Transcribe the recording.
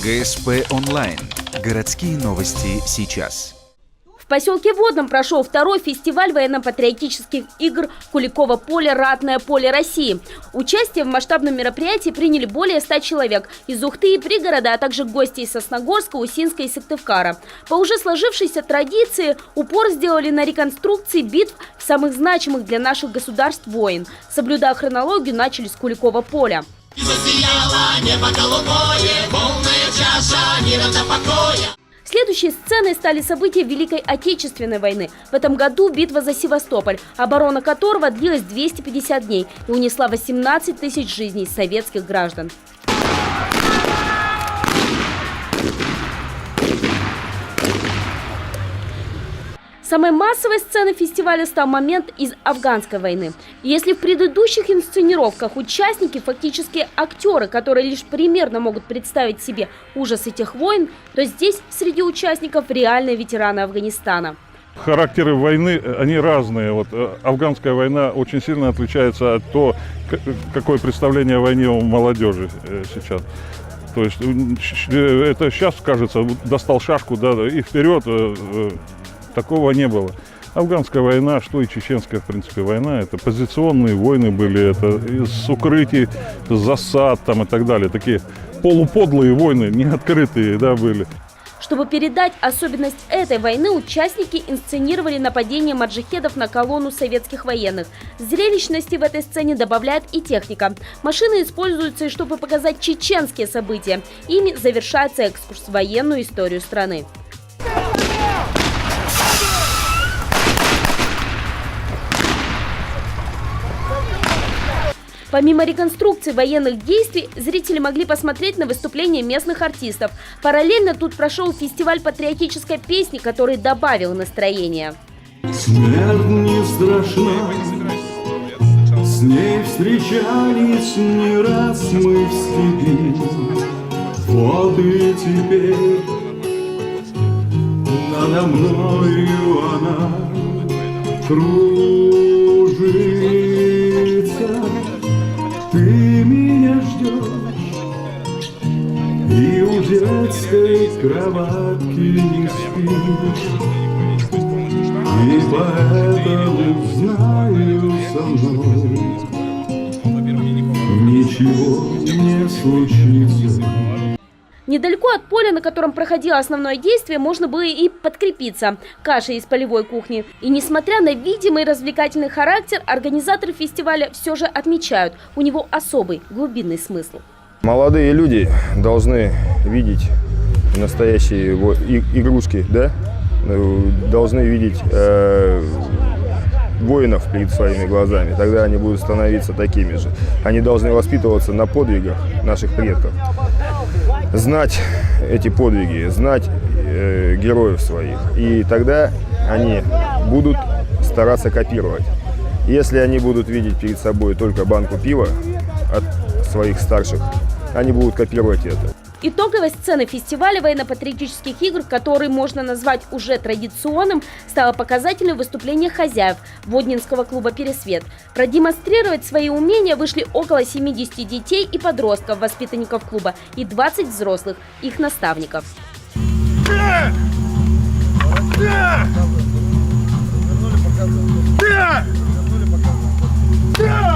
ГСП онлайн. Городские новости сейчас. В поселке Водном прошел второй фестиваль военно-патриотических игр Куликово поле «Ратное поле России». Участие в масштабном мероприятии приняли более 100 человек из Ухты и пригорода, а также гости из Сосногорска, Усинска и Сыктывкара. По уже сложившейся традиции упор сделали на реконструкции битв самых значимых для наших государств войн. Соблюдая хронологию, начали с Куликово поля. И засияло небо голубое, полная чаша мира до покоя. Следующей сценой стали события Великой Отечественной войны. В этом году битва за Севастополь, оборона которого длилась 250 дней и унесла 18 тысяч жизней советских граждан. Самой массовой сценой фестиваля стал момент из афганской войны. Если в предыдущих инсценировках участники фактически актеры, которые лишь примерно могут представить себе ужас этих войн, то здесь среди участников реальные ветераны Афганистана. Характеры войны, они разные. Вот афганская война очень сильно отличается от того, какое представление о войне у молодежи сейчас. То есть это сейчас, кажется, достал шашку, да, и вперед. Такого не было. Афганская война, что и чеченская, в принципе, война, это позиционные войны были, это из укрытий, засад там и так далее. Такие полуподлые войны, не открытые, да, были. Чтобы передать особенность этой войны, участники инсценировали нападение маджахедов на колонну советских военных. Зрелищности в этой сцене добавляет и техника. Машины используются, чтобы показать чеченские события. Ими завершается экскурс в военную историю страны. Помимо реконструкции военных действий, зрители могли посмотреть на выступления местных артистов. Параллельно тут прошел фестиваль патриотической песни, который добавил настроение. Смерть не страшна, с ней встречались не раз мы в степи. Вот и теперь надо мною она кружится. Ты меня ждешь, и у детской кроватки не спишь, и поэтому знаю, со мной ничего не случится. Недалеко от поля, на котором проходило основное действие, можно было и подкрепиться кашей из полевой кухни. И несмотря на видимый развлекательный характер, организаторы фестиваля все же отмечают, у него особый глубинный смысл. Молодые люди должны видеть настоящие игрушки, да? Должны видеть воинов перед своими глазами, тогда они будут становиться такими же. Они должны воспитываться на подвигах наших предков, знать эти подвиги, знать героев своих, и тогда они будут стараться копировать. Если они будут видеть перед собой только банку пива от своих старших, они будут копировать это. Итоговой сценой фестиваля военно-патриотических игр, который можно назвать уже традиционным, стало показательное выступление хозяев Воднинского клуба «Пересвет». Продемонстрировать свои умения вышли около 70 детей и подростков, воспитанников клуба, и 20 взрослых, их наставников. Да!